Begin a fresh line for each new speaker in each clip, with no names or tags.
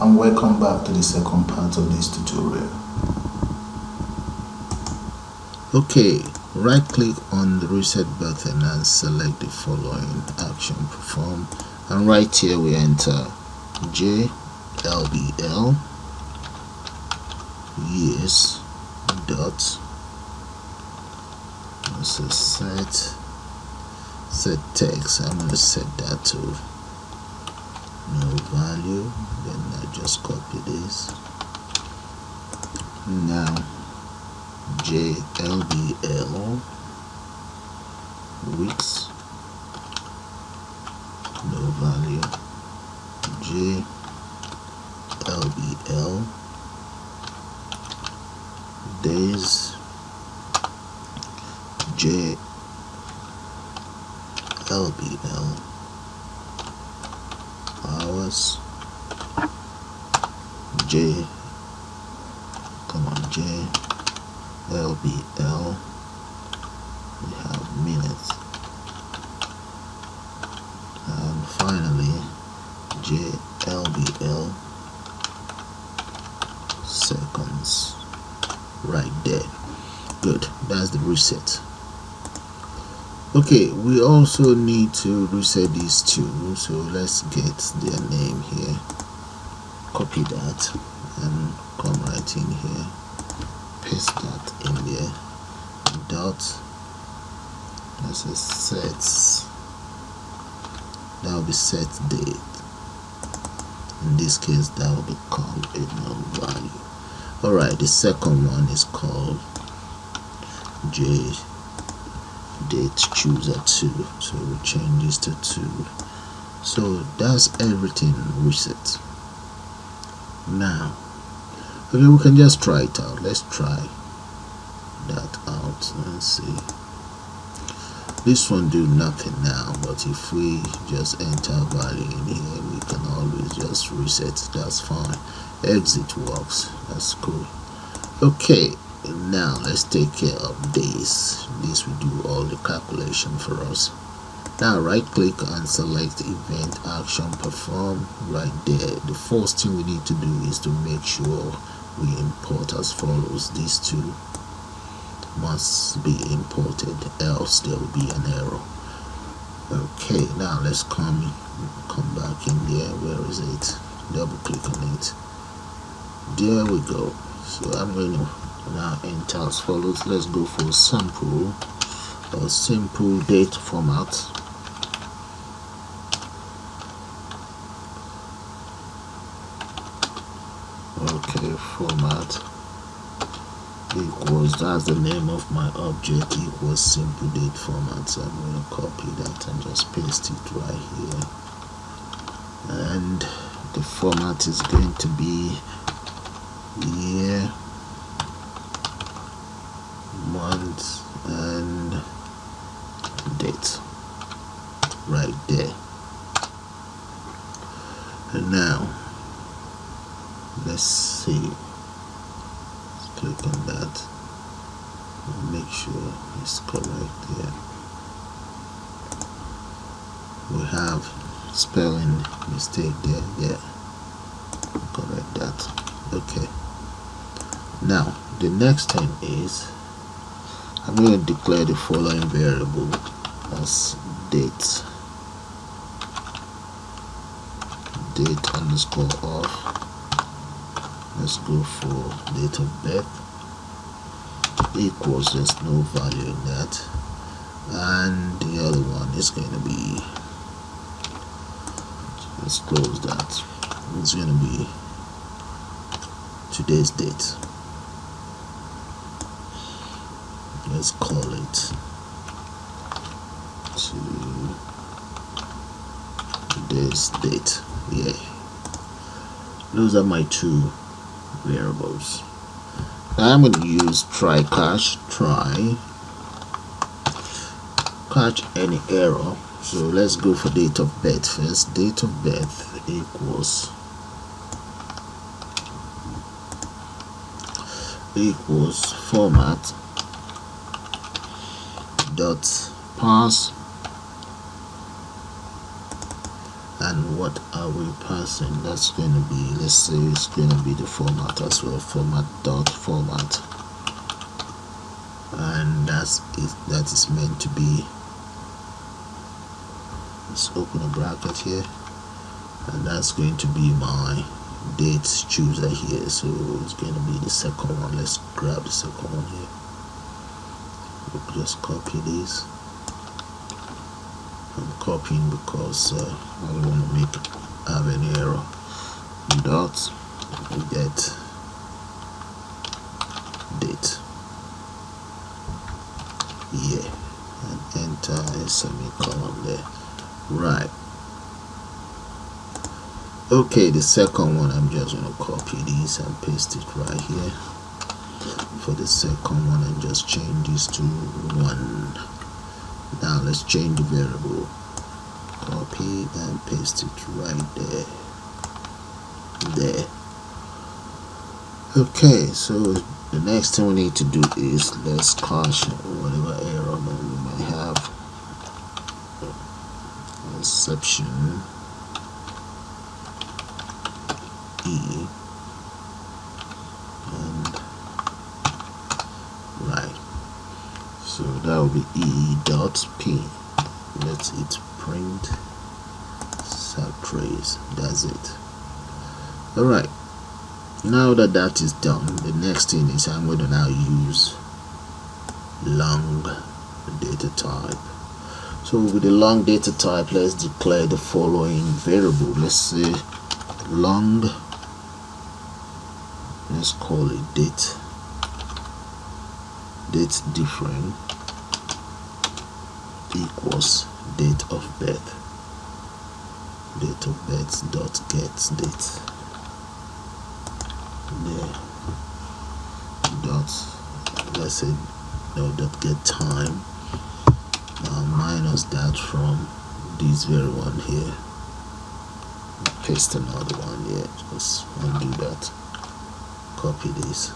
and welcome back to the second part of this tutorial. Okay, right click on the reset button and select the following action perform, and right here we enter jLabel yes dot also set text. I'm going to set that to no value, then I just copy this. Now jLabel weeks, no value, jLabel days, jLabel hours, jLabel we have minutes, and finally jLabel seconds right there. Good, that's the reset. Okay, we also need to reset these two, so let's get their name here, copy that and come right in here, paste that in there, dot, that's a set, that will be set date. In this case that will become a null value. Alright, the second one is called jDateChooser 2, so we change this to 2. So that's everything reset. Now okay, we can just try it out. Let's try that out and see. This one do nothing now, but if we just enter value in here, we can always just reset. That's fine. Exit works, that's cool. Okay, now let's take care of this. This will do all the calculation for us. Now right click and select event action perform right there. The first thing we need to do is to make sure we import as follows. These two must be imported, else there will be an error. Okay, now let's come back in there. Where is it? Double click on it. There we go. So I'm going to now enter as follows. Let's go for sample or simple date format. Okay, format equals, that's the name of my object, equals simple date format. So I'm going to copy that and just paste it right here, and the format is going to be year, month, and date right there. And now let's see, let's click on that and make sure it's correct here. We have spelling mistake there. Yeah, correct that. Okay, now the next thing is I'm going to declare the following variable as date underscore off. Let's go for date of birth equals, there's no value in that, and the other one is going to be, let's close that, it's going to be today's date. Let's call it today's date. Yeah, those are my two variables. Now I'm going to use try catch any error. So let's go for date of birth first. Date of birth equals format dot parse, And what are we passing? That's going to be, let's say it's going to be the format as well, format, and that is meant to be, let's open a bracket here, and that's going to be my DateChooser here. So it's going to be the second one. Let's grab the second one here. We'll just copy this. I'm copying because I don't want to have any error. Dot get date, yeah, and enter a semicolon there. Right. Okay, the second one, I'm just going to copy this and paste it right here. For the second one, and just change this to 1. Now let's change the variable. Copy and paste it right there. Okay, so the next thing we need to do is let's catch whatever error that we might have. Exception E, and right. So that will be e.p. Let it print subtrace. That's it. Alright, now that is done, the next thing is I'm going to now use long data type. So with the long data type, let's declare the following variable. Let's say long, let's call it date different equals date of birth dot get date there dot, let's say no, dot get time. Now minus that from this very one here, paste another one here. Just undo that, copy this,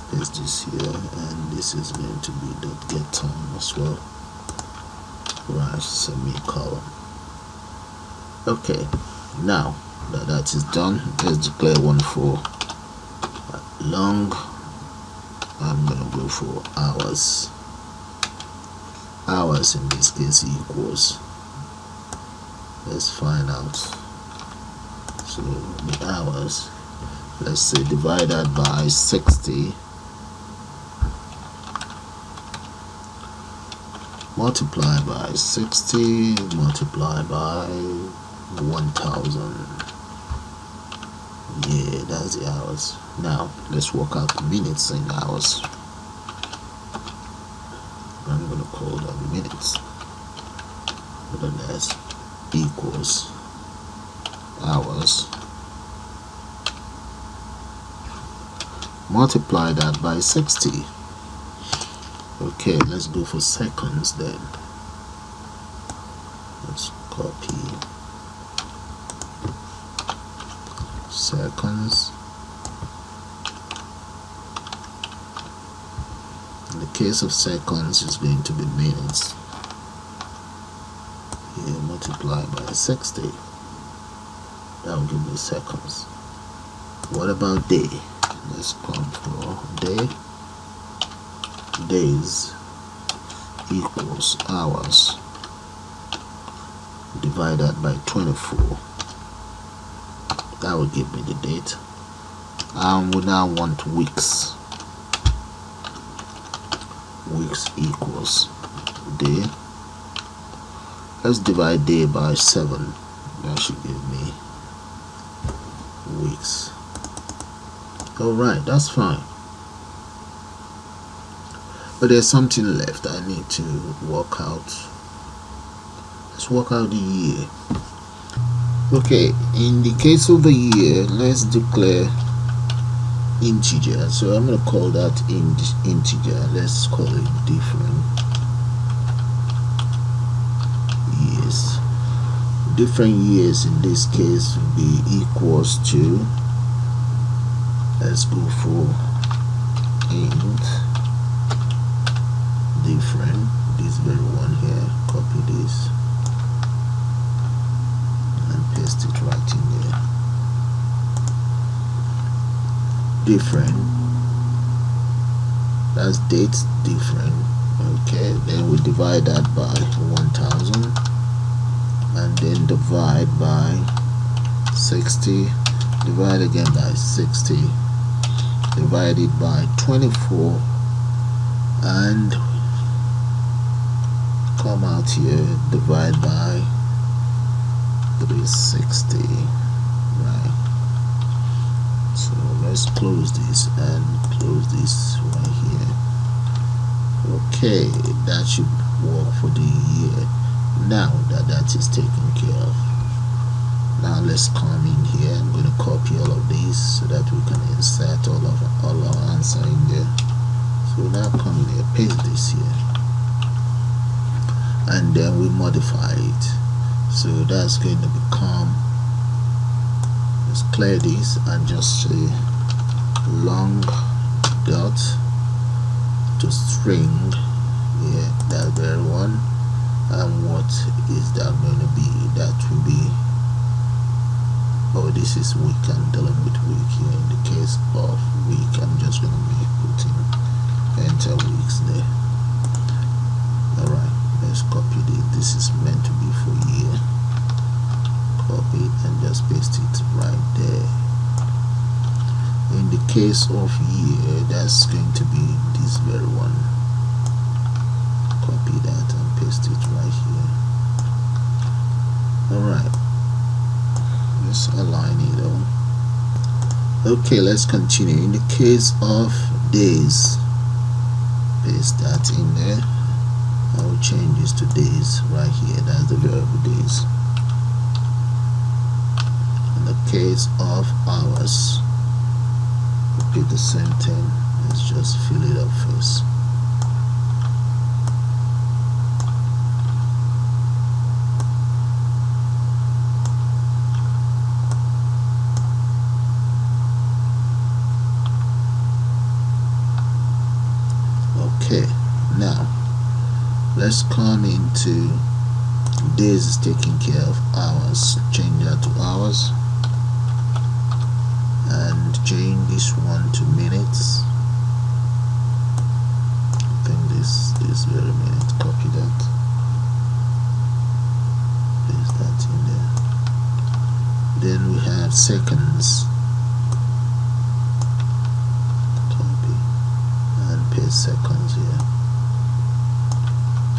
paste this here, and this is going to be dot get time as well. Right, semicolon. Okay, now that is done, let's declare one for long. I'm gonna go for hours. Hours in this case equals, let's find out. So the hours, let's say divided by 60 multiply by 60 multiply by 1000. Yeah, that's the hours. Now let's work out the minutes in hours. I'm going to call them minutes. Then that's equals hours. Multiply that by 60. Okay, let's go for seconds then. Let's copy seconds. In the case of seconds, it's going to be minutes. Here, multiply by 60. That will give me seconds. What about day? Let's come for day. Days equals hours divided by 24. That will give me the date. We now want weeks. Weeks equals day. Let's divide day by 7. That should give me weeks. Alright, that's fine. But there's something left I need to work out. Let's work out the year. Okay, in the case of the year, let's declare integer. So I'm going to call that integer. Let's call it different years. Different years in this case will be equals to, let's go for int different, this very one here, copy this, different. That's date different. Okay, then we divide that by 1000 and then divide by 60, divide again by 60, divided by 24, and come out here, divide by 360. Right, so let's close this and close this right here. Okay, that should work for the year. Now that is taken care of, now let's come in here. I'm going to copy all of these so that we can insert all our answer in there. So now come in here, paste this here, and then we modify it. So that's going to become, let's clear this and just say long dot to string. Yeah, that very one. And what is that going to be? That will be, oh, this is week. I'm dealing with week here. In the case of week, I'm just going to be putting enter weeks there. Alright, let's copy this. This is meant to be for year. Copy and just paste it right there. In the case of year, that's going to be this very one. Copy that and paste it right here. Alright, let's align it all. Okay, let's continue. In the case of days, paste that in there. I will change this to days right here. That's the variable days. In the case of hours, repeat the same thing. Let's just fill it up first. Okay, now let's come into days is taking care of hours. Change that to hours and change this one to minutes. I think this very minute. Copy that, paste that in there. Then we have seconds. Copy and paste seconds here.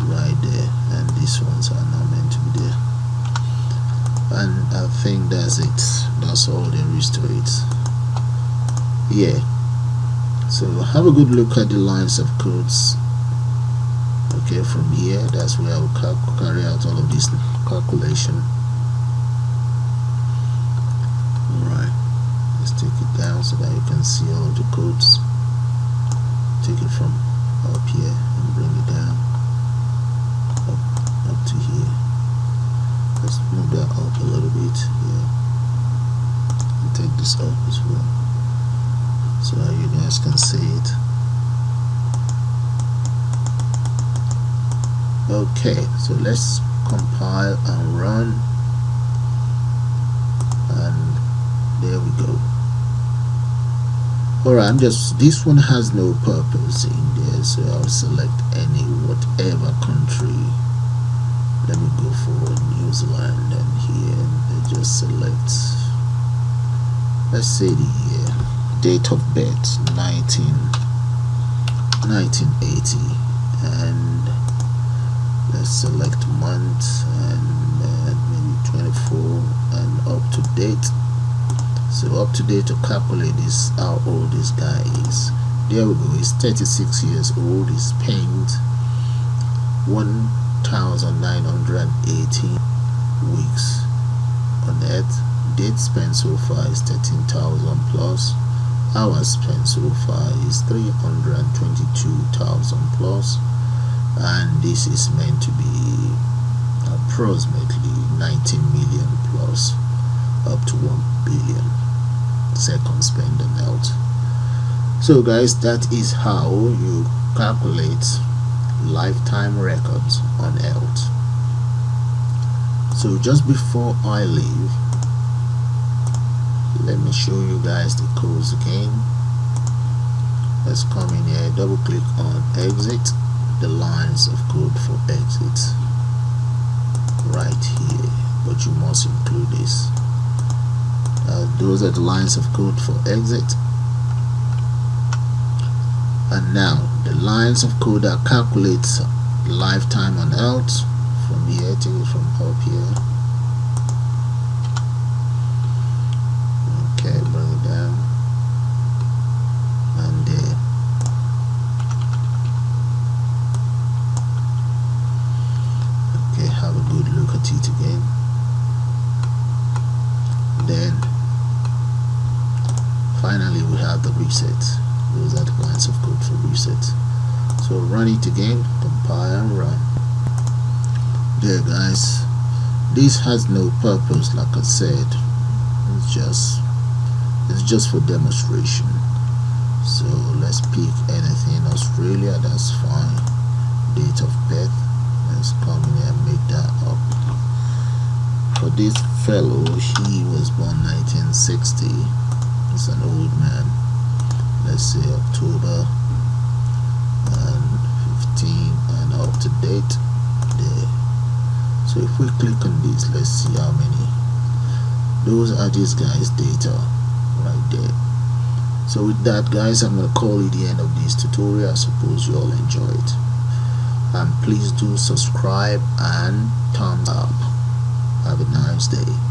Right there, and these ones are not meant to be there. And I think that's it. That's all there is to it. Yeah, so have a good look at the lines of codes. Okay, from here, that's where I will carry out all of this calculation. Alright, let's take it down so that you can see all of the codes. Take it from up here and bring it down up to here. Let's move that up a little bit here and take this up as well so that you guys can see it. Okay, so let's compile and run, and there we go. Alright, this one has no purpose in there, so I'll select any whatever country. Let me go for New Zealand, and here I just select, let's say the year, date of birth 1980, and let's select month and maybe 24 and up to date. So up to date to calculate this, how old this guy is. There we go. He's 36 years old. He's paying 1,918 weeks on Earth. Date spent so far is 13,000 plus. Hours spent so far is 322,000 plus. And this is meant to be approximately 19 million plus up to 1 billion seconds spent on Earth. So guys, that is how you calculate lifetime records on Earth. So just before I leave, let me show you guys the codes again. Let's come in here, double click on exit, the lines of code for exit right here, but you must include this. Those are the lines of code for exit. And now the lines of code that calculates lifetime on health from here to from up here. Okay, bring it down and there. Okay, have a good look at it again. Then finally we have the reset. Those are the lines of code for reset. So run it again, compile and run. There guys, this has no purpose, like I said. It's just for demonstration. So let's pick anything. Australia, that's fine. Date of birth, let's come in and make that up. For this fellow, he was born 1960. He's an old man. Let's say October and 15 and up to date there. So if we click on this, let's see how many. Those are these guys' data right there. So with that guys, I'm gonna call it the end of this tutorial. I suppose you all enjoy it, and please do subscribe and thumbs up. Have a nice day.